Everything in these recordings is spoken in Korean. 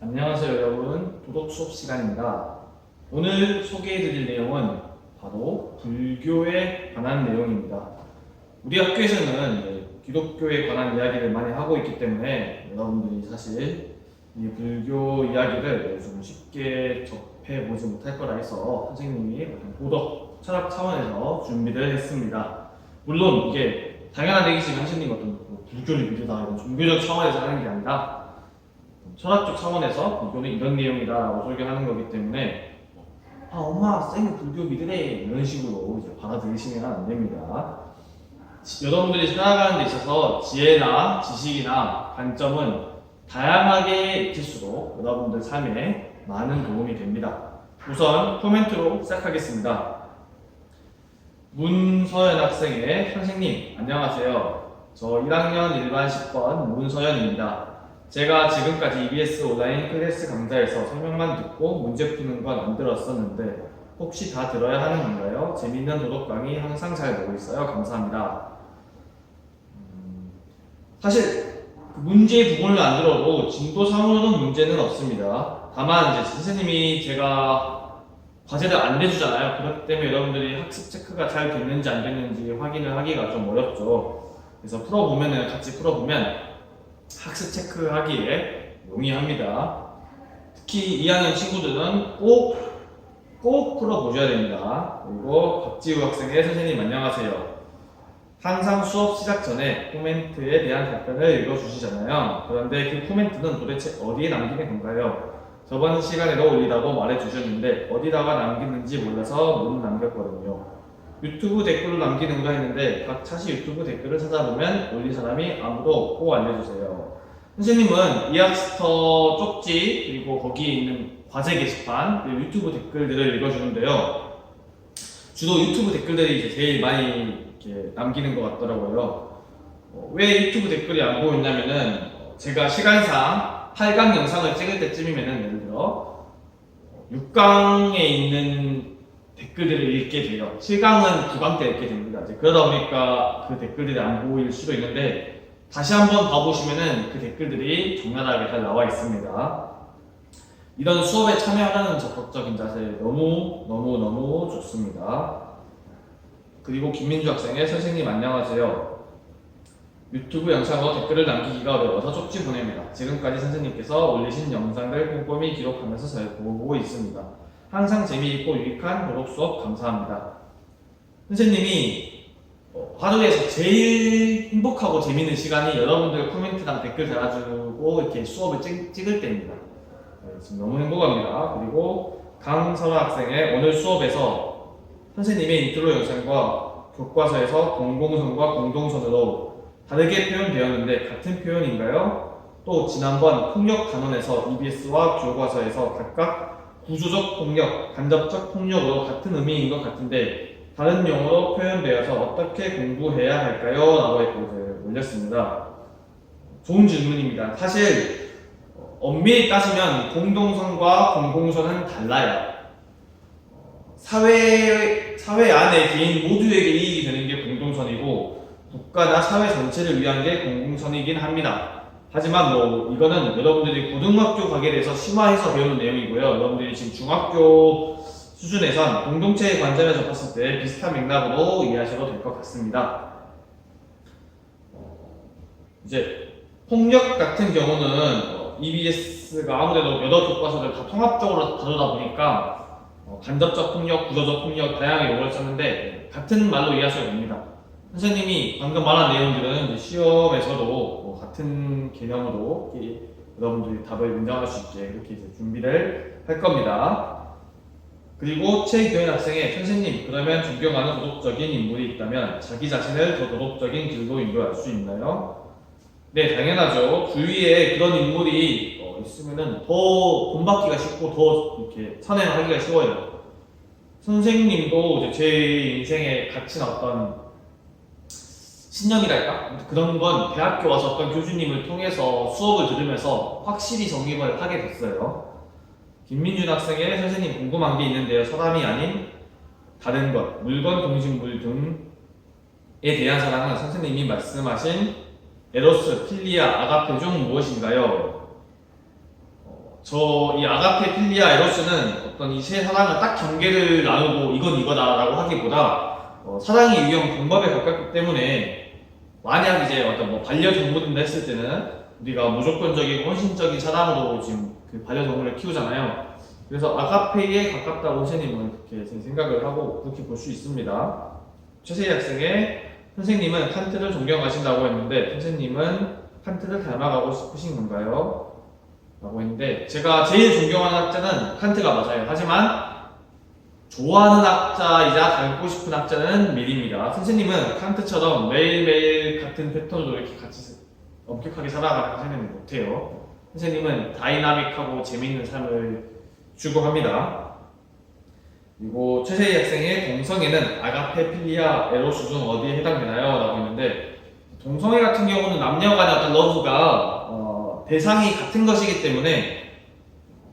안녕하세요 여러분, 도덕 수업 시간입니다. 오늘 소개해드릴 내용은 바로 불교에 관한 내용입니다. 우리 학교에서는 기독교에 관한 이야기를 많이 하고 있기 때문에 여러분들이 사실 이 불교 이야기를 좀 쉽게 접해보지 못할 거라 해서 선생님이 어떤 도덕, 철학 차원에서 준비를 했습니다. 물론 이게 당연한 얘기지만 선생님 어떤 불교를 믿으다 이런 종교적 차원에서 하는 게 아니라 철학적 차원에서 불교는 이런 내용이다라고 설교하는 거기 때문에 엄마 쌤이 불교 믿으래 이런 식으로 이제 받아들이시면 안 됩니다. 여러분들이 살아가는 데 있어서 지혜나 지식이나 관점은 다양하게 익힐수록 여러분들 삶에 많은 도움이 됩니다. 우선 코멘트로 시작하겠습니다. 문서연 학생의 선생님 안녕하세요. 저 1학년 일반 10번 문서연입니다. 제가 지금까지 EBS 온라인 클래스 강좌에서 설명만 듣고 문제 푸는 건 안 들었었는데 혹시 다 들어야 하는 건가요? 재밌는 도덕 강의 항상 잘 보고 있어요. 감사합니다. 사실 그 문제의 부분을 안 들어도 진도상으로는 문제는 없습니다. 다만 이제 선생님이 제가 과제를 안 내주잖아요. 그렇기 때문에 여러분들이 학습 체크가 잘 됐는지 안 됐는지 확인을 하기가 좀 어렵죠. 그래서 같이 풀어보면 학습 체크하기에 용이합니다. 특히 2학년 친구들은 꼭 풀어보셔야 됩니다. 그리고 박지우 학생의 선생님 안녕하세요. 항상 수업 시작 전에 코멘트에 대한 답변을 읽어주시잖아요. 그런데 그 코멘트는 도대체 어디에 남기는 건가요? 저번 시간에도 올리라고 말해주셨는데 어디다가 남기는지 몰라서 못 남겼거든요. 유튜브 댓글로 남기는가 했는데 각 차시 유튜브 댓글을 찾아보면 올린 사람이 아무도 없고 알려주세요. 선생님은 이학스터 쪽지 그리고 거기에 있는 과제 게시판 그리고 유튜브 댓글들을 읽어주는데요. 주로 유튜브 댓글들이 이제 제일 많이 이렇게 남기는 것 같더라고요. 왜 유튜브 댓글이 안 보였냐면은 제가 시간상 8강 영상을 찍을 때쯤이면은 예를 들어 6강에 있는 댓글들을 읽게 돼요. 7강은 9강 때 읽게 됩니다. 그러다 보니까 그 댓글들이 안 보일 수도 있는데 다시 한번 봐보시면은 그 댓글들이 적나라하게 잘 나와 있습니다. 이런 수업에 참여하라는 적극적인 자세 너무 좋습니다. 그리고 김민주 학생의 선생님 안녕하세요. 유튜브 영상으로 댓글을 남기기가 어려워서 쪽지 보냅니다. 지금까지 선생님께서 올리신 영상을 꼼꼼히 기록하면서 잘 보고 있습니다. 항상 재미있고 유익한 도덕 수업 감사합니다. 선생님이 하루에서 제일 행복하고 재미있는 시간이 여러분들 코멘트랑 댓글 달아주고 이렇게 수업을 찍을 때입니다. 지금 너무 행복합니다. 그리고 강설아 학생의 오늘 수업에서 선생님의 인트로 영상과 교과서에서 공공선과 공동선으로 다르게 표현되었는데 같은 표현인가요? 또 지난번 폭력 단원에서 EBS와 교과서에서 각각 구조적 폭력, 간접적 폭력으로 같은 의미인 것 같은데 다른 용어로 표현되어서 어떻게 공부해야 할까요? 라고 올렸습니다. 좋은 질문입니다. 사실 엄밀히 따지면 공동선과 공공선은 달라요. 사회 안에 개인 모두에게 이익이 되는 게 공동선이고 국가나 사회 전체를 위한 게 공공선이긴 합니다. 하지만 이거는 여러분들이 고등학교 가게 돼서 심화해서 배우는 내용이고요. 여러분들이 지금 중학교 수준에선 공동체의 관점에서 봤을 때 비슷한 맥락으로 이해하셔도 될 것 같습니다. 이제 폭력 같은 경우는 EBS가 아무래도 여러 교과서를 다 통합적으로 다루다 보니까 간접적 폭력, 구조적 폭력 다양하게 용어를 썼는데 같은 말로 이해하셔도 됩니다. 선생님이 방금 말한 내용들은 시험에서도 같은 개념으로 여러분들이 답을 인정할 수 있게 이렇게 준비를 할 겁니다. 그리고 최규현 학생의 선생님 그러면 존경하는 도덕적인 인물이 있다면 자기 자신을 더 도덕적인 길로 인도할 수 있나요? 네, 당연하죠. 주위에 그런 인물이 있으면은 더 본받기가 쉽고 더 이렇게 선행하기가 쉬워요. 선생님도 이제 제 인생에 갇힌 어떤 신념이랄까? 그런 건 대학교 와서 어떤 교수님을 통해서 수업을 들으면서 확실히 정립을 하게 됐어요. 김민준 학생의 선생님 궁금한 게 있는데요. 사람이 아닌 다른 것, 물건, 동식물 등에 대한 사랑은 선생님이 말씀하신 에로스, 필리아, 아가페 중 무엇인가요? 이 아가페, 필리아, 에로스는 어떤 이 세 사랑을 딱 경계를 나누고 이건 이거다라고 하기보다 사랑의 유형 방법에 가깝기 때문에 만약 이제 어떤 뭐 반려동물인다 했을 때는 우리가 무조건적이고 헌신적인 사랑으로 지금 그 반려동물을 키우잖아요. 그래서 아가페에 가깝다고 선생님은 그렇게 생각을 하고 그렇게 볼 수 있습니다. 최세희 학생의 선생님은 칸트를 존경하신다고 했는데 선생님은 칸트를 닮아가고 싶으신 건가요? 라고 했는데 제가 제일 존경하는 학자는 칸트가 맞아요. 하지만 좋아하는 학자이자 닮고 싶은 학자는 밀입니다. 선생님은 칸트처럼 매일매일 같은 패턴으로 이렇게 같이 엄격하게 살아가는 선생님은 못해요. 선생님은 다이나믹하고 재미있는 삶을 추구합니다. 그리고 최세희 학생의 동성애는 아가페, 필리아, 에로스 중 어디에 해당되나요? 라고 했는데 동성애 같은 경우는 남녀 간의 어떤 러브가 대상이 같은 것이기 때문에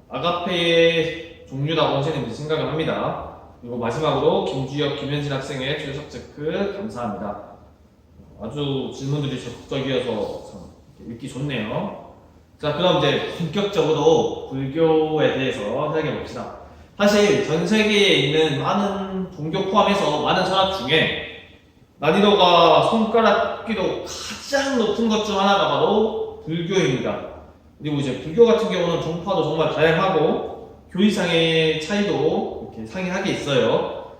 아가페의 종류라고 선생님이 생각을 합니다. 그리고 마지막으로 김주혁, 김현진 학생의 출석 체크 감사합니다. 아주 질문들이 적극적이어서 읽기 좋네요. 자, 그럼 이제 본격적으로 불교에 대해서 생각해 봅시다. 사실 전 세계에 있는 많은 종교 포함해서 많은 철학 중에 난이도가 손가락 꼽기도 가장 높은 것 중 하나가 바로 불교입니다. 그리고 이제 불교 같은 경우는 종파도 정말 다양하고 교리상의 차이도 이렇게 상이하게 있어요.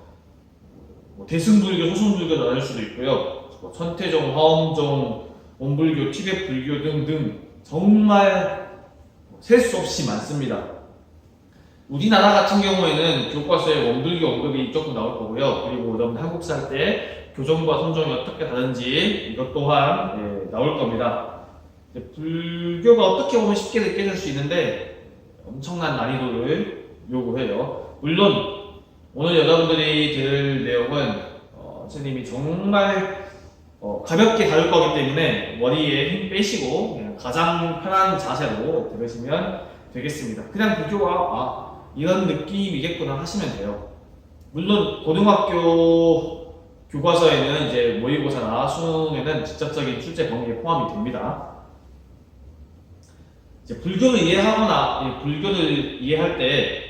대승불교, 소승불교 나눌 수도 있고요. 천태종, 화엄종, 원불교, 티베트 불교 등등 정말 셀 수 없이 많습니다. 우리나라 같은 경우에는 교과서에 원불교 언급이 조금 나올 거고요. 그리고 여러분 한국사 할 때 교정과 선정이 어떻게 다른지 이것 또한 나올 겁니다. 불교가 어떻게 보면 쉽게 느껴질 수 있는데 엄청난 난이도를 요구해요. 물론 오늘 여러분들이 들을 내용은 선생님이 정말 가볍게 다룰 거기 때문에 머리에 힘 빼시고 그냥 가장 편한 자세로 들으시면 되겠습니다. 그냥 불교가 이런 느낌이겠구나 하시면 돼요. 물론 고등학교 교과서에는 이제 모의고사나 수능에는 직접적인 출제 범위에 포함이 됩니다. 이제 불교를 이해하거나 불교를 이해할 때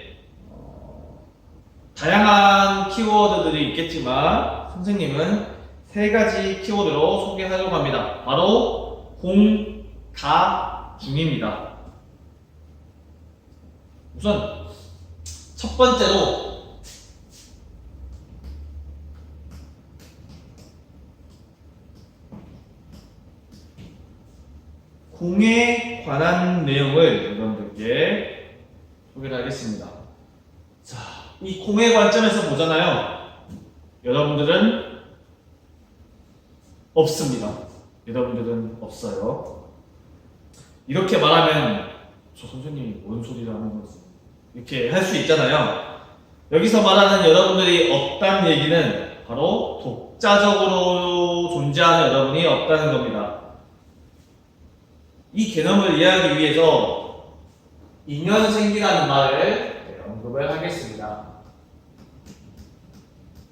다양한 키워드들이 있겠지만 선생님은 세 가지 키워드로 소개하려고 합니다. 바로 공, 가, 중입니다. 우선 첫 번째로 공에 관한 내용을 여러분들께 소개를 하겠습니다. 자, 이 공의 관점에서 보잖아요. 여러분들은 없습니다. 여러분들은 없어요. 이렇게 말하면 저 선생님이 뭔 소리를 하는 거지? 이렇게 할 수 있잖아요. 여기서 말하는 여러분들이 없다는 얘기는 바로 독자적으로 존재하는 여러분이 없다는 겁니다. 이 개념을 이해하기 위해서 인연생기라는 말을 언급을 하겠습니다.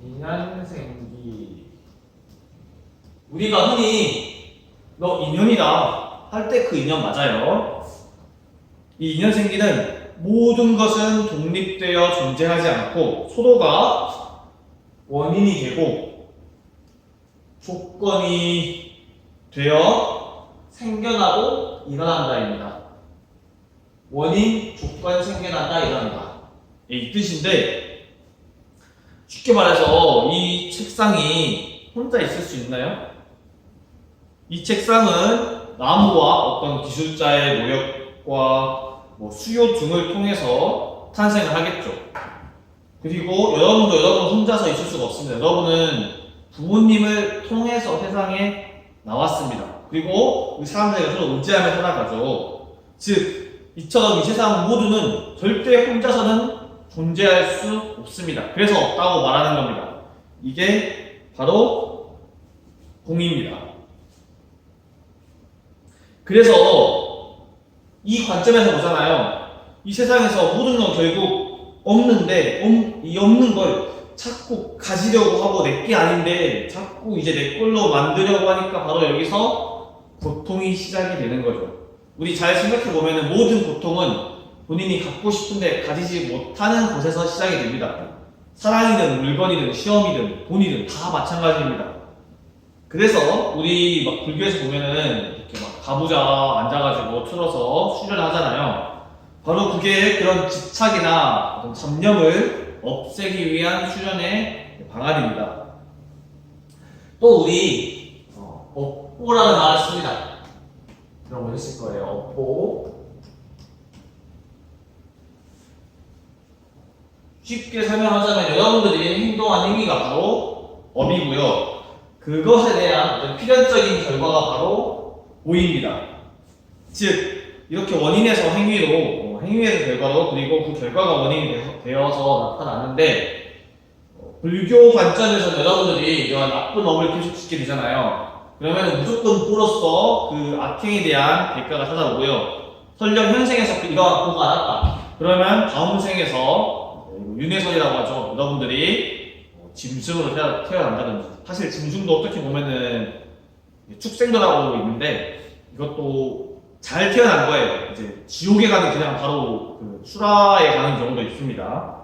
인연생기. 우리가 흔히 너 인연이다 할 때 그 인연 맞아요. 이 인연생기는 모든 것은 독립되어 존재하지 않고 서로가 원인이 되고 조건이 되어 생겨나고 일어난다입니다. 원인, 조건, 생겨난다, 일어난다. 이 뜻인데 쉽게 말해서 이 책상이 혼자 있을 수 있나요? 이 책상은 나무와 어떤 기술자의 노력과 수요 등을 통해서 탄생을 하겠죠. 그리고 여러분도 여러분 혼자서 있을 수가 없습니다. 여러분은 부모님을 통해서 세상에 나왔습니다. 그리고 그 사람들이 서로 의지하며 살아가죠. 즉, 이처럼 이 세상 모두는 절대 혼자서는 존재할 수 없습니다. 그래서 없다고 말하는 겁니다. 이게 바로 공입니다. 그래서 이 관점에서 보잖아요. 이 세상에서 모든 건 결국 없는데 이 없는 걸 자꾸 가지려고 하고 내게 아닌데 자꾸 이제 내 걸로 만들려고 하니까 바로 여기서 고통이 시작이 되는 거죠. 우리 잘 생각해보면 모든 고통은 본인이 갖고 싶은데 가지지 못하는 곳에서 시작이 됩니다. 사랑이든 물건이든 시험이든 돈이든 다 마찬가지입니다. 그래서 우리 막 불교에서 보면은 이렇게 막 가부좌 앉아가지고 틀어서 수련을 하잖아요. 바로 그게 그런 집착이나 어떤 잡념을 없애기 위한 수련의 방안입니다. 또 우리 업보라는 말을 씁니다. 들어보셨을 거예요. 업보. 쉽게 설명하자면 여러분들이 행동한 행위가 바로 업이고요. 그것에 대한 필연적인 결과가 바로 오입니다. 즉 이렇게 원인에서 행위로, 행위에서 결과로, 그리고 그 결과가 원인이 되어서 나타나는데 불교 관점에서 여러분들이 이런 나쁜 업을 계속 짓게 되잖아요. 그러면 무조건 보로써 그 악행에 대한 대가가 찾아오고요. 설령 현생에서 이러한 보가 나왔다. 그러면 다음 생에서 윤회설이라고 하죠. 여러분들이 짐승으로 태어난다든지, 사실 짐승도 어떻게 보면은 축생도라고 있는데 이것도 잘 태어난 거예요. 이제 지옥에 가는 그냥 바로 그 수라에 가는 경우도 있습니다.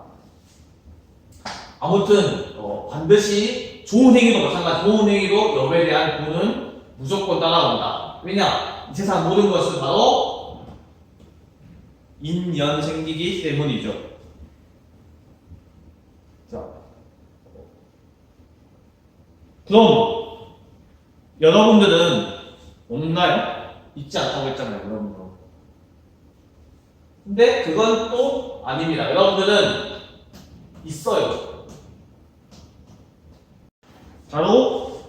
아무튼 반드시 좋은 행위도 마찬가지, 좋은 행위도 업에 대한 보는 무조건 따라온다. 왜냐? 이 세상 모든 것은 바로 인연생기기 때문이죠. 자, 그럼 여러분들은 없나요? 있지 않다고 했잖아요, 여러분들. 근데 그건 또 아닙니다. 여러분들은 있어요. 바로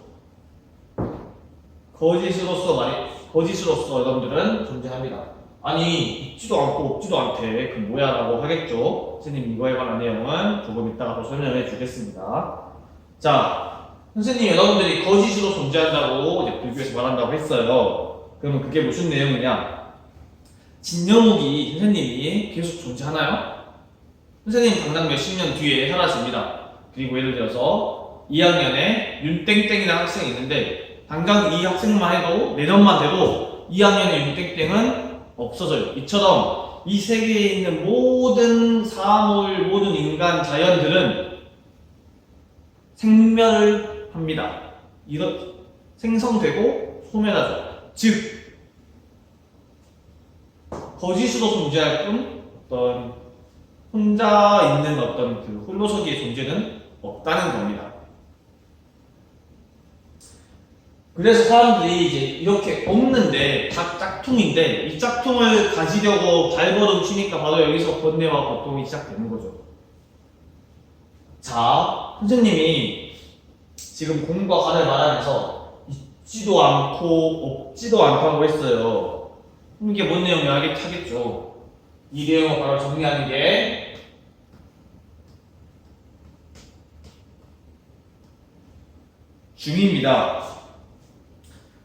거짓으로서 여러분들은 존재합니다. 아니, 있지도 않고 없지도 않대. 그 뭐야? 라고 하겠죠. 선생님, 이거에 관한 내용은 조금 이따가 또 설명해 주겠습니다. 자, 선생님, 여러분들이 거짓으로 존재한다고 이제 불교에서 말한다고 했어요. 그러면 그게 무슨 내용이냐? 진영욱이 선생님이 계속 존재하나요? 선생님 당장 몇십 년 뒤에 사라집니다. 그리고 예를 들어서 2학년에 윤땡땡이라는 학생이 있는데 당장 이 학생만 해도 내년만 돼도 2학년의 윤땡땡은 없어져요. 이처럼 이 세계에 있는 모든 사물, 모든 인간, 자연들은 생멸을 합니다. 생성되고 소멸하죠. 즉 거짓으로 존재할 뿐 어떤 혼자 있는 어떤 그 홀로서기의 존재는 없다는 겁니다. 그래서 사람들이 이제 이렇게 없는데 다 짝퉁인데 이 짝퉁을 가지려고 발버둥 치니까 바로 여기서 번뇌와 고통이 시작되는 거죠. 자, 선생님이 지금 공과 관을 말하면서 있지도 않고 없지도 않다고 했어요. 이게 뭔 내용인지 알겠죠? 이 내용을 바로 정리하는 게 중입니다.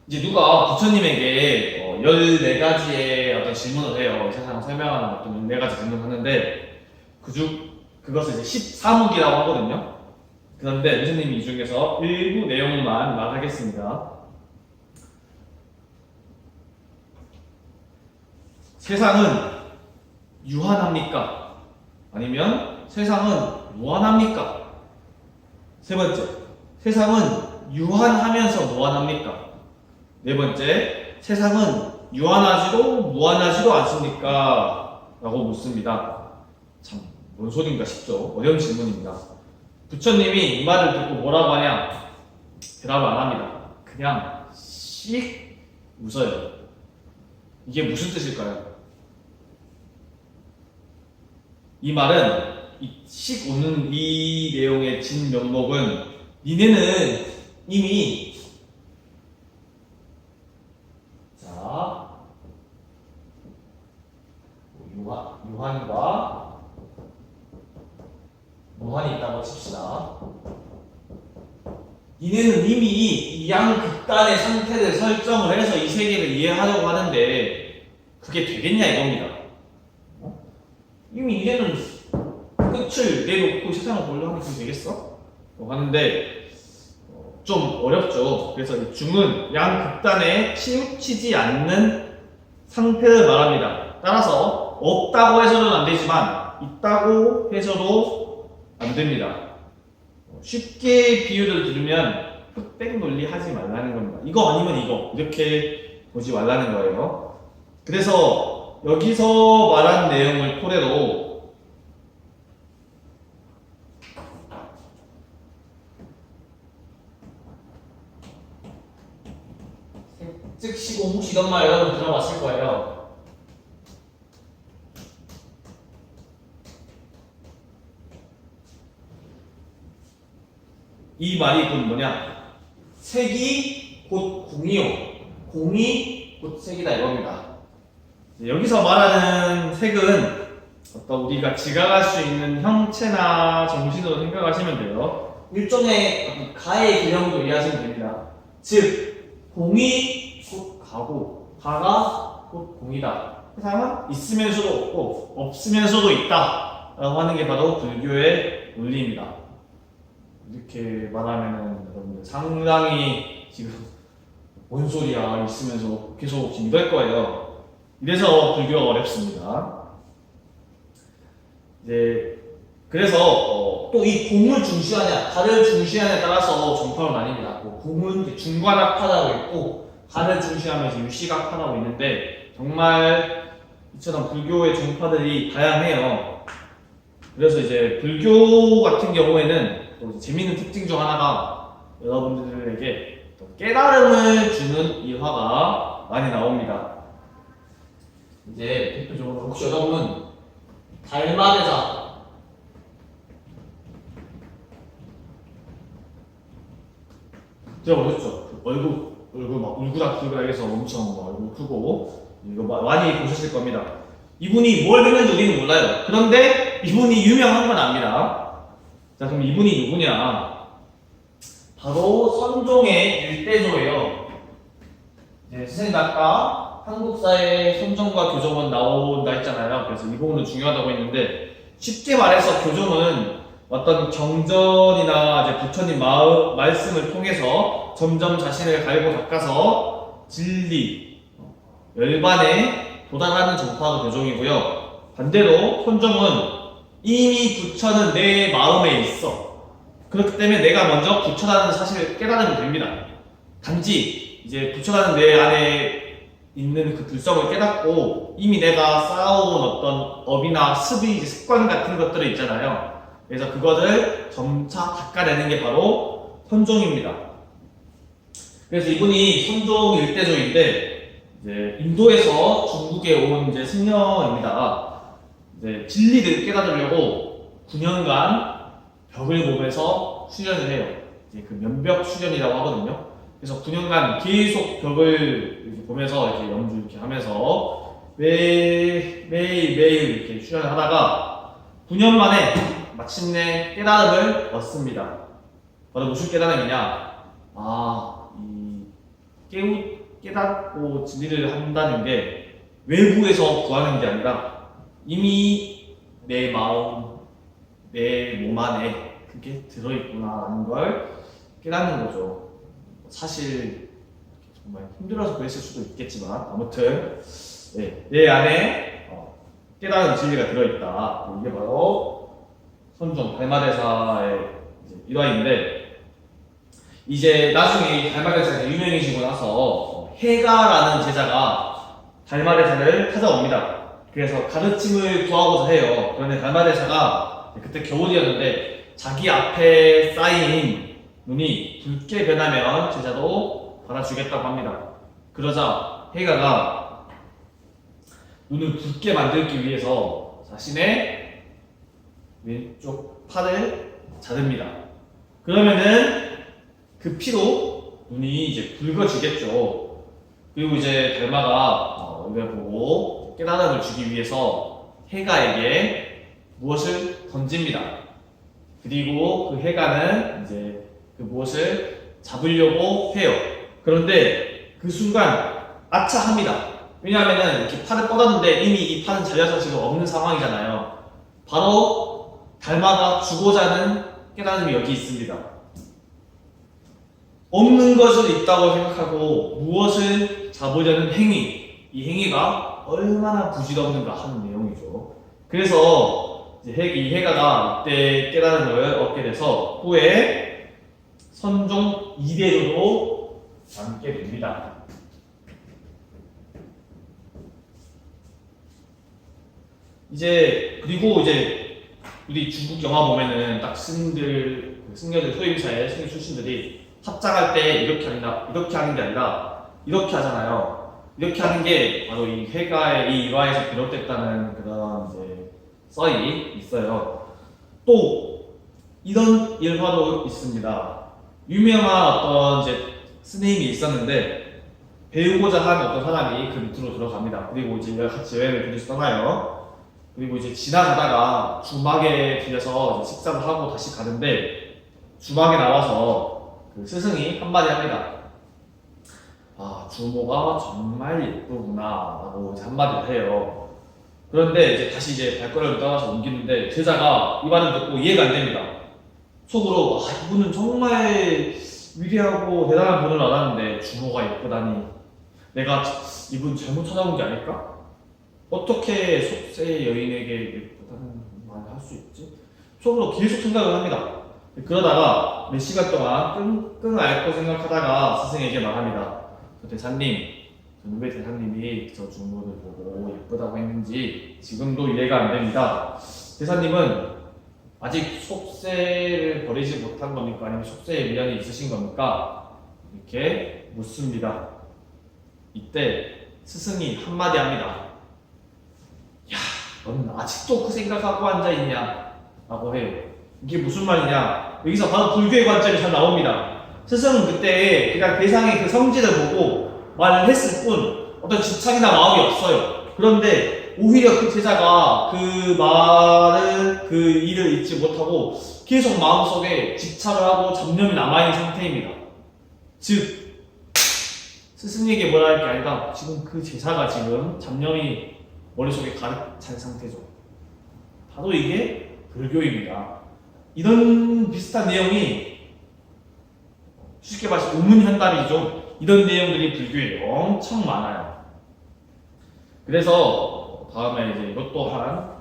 이제 누가 부처님에게 14가지의 어떤 질문을 해요. 세상 설명하는 어떤 14가지 질문을 하는데 그것을 이제 14무기라고 하거든요. 그런데 부처님이 이 중에서 일부 내용만 말하겠습니다. 세상은 유한합니까? 아니면 세상은 무한합니까? 세 번째, 세상은 유한하면서 무한합니까? 네 번째, 세상은 유한하지도 무한하지도 않습니까? 라고 묻습니다. 참, 뭔 소린가 싶죠? 어려운 질문입니다. 부처님이 이 말을 듣고 뭐라고 하냐? 대답을 안 합니다. 그냥 씩 웃어요. 이게 무슨 뜻일까요? 이 말은 씩 웃는 이 내용의 진 면목은 니네는 이미 유한과 무한이 있다고 칩시다. 니네는 이미 이 양극단의 상태를 설정을 해서 이 세계를 이해하려고 하는데 그게 되겠냐 이겁니다. 이미 니네는 끝을 내놓고 세상을 보려고 하면 그게 되겠어? 하는데 좀 어렵죠. 그래서 중은 양극단에 치우치지 않는 상태를 말합니다. 따라서 없다고 해서는 안 되지만 있다고 해서도 안 됩니다. 쉽게 비유를 들으면 흑백 논리 하지 말라는 겁니다. 이거 아니면 이거 이렇게 보지 말라는 거예요. 그래서 여기서 말한 내용을 토대로 즉시공 혹시 이런 말 여러분 들어봤을 거예요. 이 말이 곧 뭐냐? 색이 곧 공이요. 공이 곧 색이다 이겁니다. 여기서 말하는 색은 어떤 우리가 지각할 수 있는 형체나 정신으로 생각하시면 돼요. 일종의 어떤 가의 개념으로 이해하시면 됩니다. 즉, 공이 곧 가고 가가 곧 공이다. 세상은 있으면서도 없고 없으면서도 있다 라고 하는 게 바로 불교의 논리입니다. 이렇게 말하면은 여러분들 상당히 지금 뭔 소리야 있으면서 계속 지금 이럴 거예요. 이래서 불교가 어렵습니다. 이제 그래서 또 이 공을 중시하냐 가를 중시하냐에 따라서 정파로 나뉩니다. 공은 중관학파라고 있고 가를 중시하면서 유시각파라고 있는데 정말 이처럼 불교의 종파들이 다양해요. 그래서 이제 불교 같은 경우에는 또 재미있는 특징 중 하나가 여러분들에게 또 깨달음을 주는 일화가 많이 나옵니다. 이제 대표적으로 혹시 여러분 달마대자 들어보셨죠? 얼굴 막 울그락불그락 해서 엄청 막 얼굴 크고 이거 많이 보셨을 겁니다. 이분이 뭘 했는지 우리는 몰라요. 그런데 이분이 유명한 건 압니다. 자, 그럼 이분이 누구냐? 바로 선종의 일대조예요. 선생님 아까 한국사의 선종과 교종은 나온다 했잖아요. 그래서 이 부분은 중요하다고 했는데 쉽게 말해서 교종은 어떤 경전이나 이제 부처님 말씀을 통해서 점점 자신을 갈고 닦아서 진리, 열반에 도달하는 정파가 교종이고요. 반대로 선종은 이미 부처는 내 마음에 있어. 그렇기 때문에 내가 먼저 부처라는 사실을 깨달으면 됩니다. 단지 이제 부처라는 내 안에 있는 그 불성을 깨닫고 이미 내가 쌓아온 어떤 업이나 습이 습관 같은 것들이 있잖아요. 그래서 그것을 점차 닦아내는 게 바로 선종입니다. 그래서 이분이 선종 일대조인데 이제 인도에서 중국에 온 이제 승려입니다. 이제 진리를 깨달으려고 9년간 벽을 보면서 수련을 해요. 이제 그 면벽 수련이라고 하거든요. 그래서 9년간 계속 벽을 이렇게 보면서 이렇게 염주 이렇게 하면서 매일 이렇게 수련을 하다가 9년 만에 마침내 깨달음을 얻습니다. 바로 무슨 깨달음이냐? 깨닫고 진리를 한다는 게 외부에서 구하는 게 아니라 이미 내 마음, 내 몸 안에 그게 들어있구나라는 걸 깨닫는 거죠. 사실 정말 힘들어서 그랬을 수도 있겠지만 아무튼 내 안에 깨달은 진리가 들어있다. 이게 바로 선종 달마대사의 일화인데 이제 나중에 달마대사가 유명해지고 나서 해가라는 제자가 달마대사를 찾아옵니다. 그래서 가르침을 구하고자 해요. 그런데 달마대사가 그때 겨울이었는데 자기 앞에 쌓인 눈이 붉게 변하면 제자도 받아주겠다고 합니다. 그러자 해가가 눈을 붉게 만들기 위해서 자신의 왼쪽 팔을 자릅니다. 그러면은 그 피로 눈이 이제 붉어지겠죠. 그리고 이제 달마가 이걸 보고 깨달음을 주기 위해서 해가에게 무엇을 던집니다. 그리고 그 해가는 이제 그 무엇을 잡으려고 해요. 그런데 그 순간 아차합니다. 왜냐하면은 이렇게 팔을 뻗었는데 이미 이 팔은 잘려서 지금 없는 상황이잖아요. 바로 달마가 주고자 하는 깨달음이 여기 있습니다. 없는 것을 있다고 생각하고 무엇을 잡으려는 행위, 이 행위가 얼마나 부질없는가 하는 내용이죠. 그래서 이제 이 해가가 이때 깨달음을 얻게 돼서 후에 선종 이대조로 남게 됩니다. 그리고 우리 중국 영화 보면은 딱 승려들 소임사의 승려 출신들이 합작할 때 이렇게 한다, 이렇게 하는 게 아니라 이렇게 하잖아요. 이렇게 하는 게 바로 이 회가의 이 일화에서 비롯됐다는 그런 이제 썰이 있어요. 또 이런 일화도 있습니다. 유명한 어떤 이제 스님이 있었는데 배우고자 하는 어떤 사람이 그 밑으로 들어갑니다. 그리고 이제 같이 여행을 둘이서 떠나요. 그리고 이제 지나가다가 주막에 들려서 식사를 하고 다시 가는데 주막에 나와서 그 스승이 한마디 합니다. 아, 주모가 정말 예쁘구나 라고 이제 한마디를 해요. 그런데 이제 다시 이제 발걸음을 떠나서 옮기는데 제자가 이 말을 듣고 이해가 안 됩니다. 속으로 이분은 정말 위대하고 대단한 분을 알았는데 주모가 예쁘다니 내가 이분 잘못 찾아온 게 아닐까? 어떻게 속세 여인에게 예쁘다는 말을 할 수 있지? 속으로 계속 생각을 합니다. 그러다가 몇 시간 동안 끙끙 앓고 생각하다가 스승에게 말합니다. 대사님, 저는 왜 대사님이 저 주모를 보고 예쁘다고 했는지 지금도 이해가 안 됩니다. 대사님은 아직 속세를 버리지 못한 겁니까? 아니면 속세에 미련이 있으신 겁니까? 이렇게 묻습니다. 이때 스승이 한마디 합니다. 야, 너는 아직도 그 생각하고 앉아있냐? 라고 해요. 이게 무슨 말이냐? 여기서 바로 불교의 관점이 잘 나옵니다. 스승은 그때 그냥 대상의 그 성질을 보고 말을 했을 뿐 어떤 집착이나 마음이 없어요. 그런데 오히려 그 제자가 그 일을 잊지 못하고 계속 마음속에 집착을 하고 잡념이 남아있는 상태입니다. 즉, 스승에게 뭐라 할 게 아니라 지금 그 제자가 지금 잡념이 머릿속에 가득 찬 상태죠. 바로 이게 불교입니다. 이런 비슷한 내용이 쉽게 말해서 우문현답이죠. 이런 내용들이 불교에 엄청 많아요. 그래서 다음에 이제 이것 또한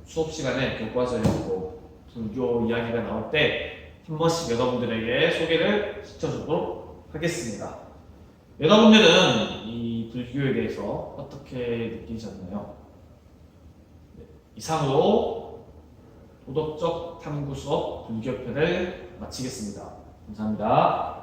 수업 시간에 교과서에 불교 이야기가 나올 때 한 번씩 여러분들에게 소개를 시켜주도록 하겠습니다. 여러분들은 이 불교에 대해서 어떻게 느끼셨나요? 이상으로 도덕적 탐구 수업 불교편을 마치겠습니다. 감사합니다.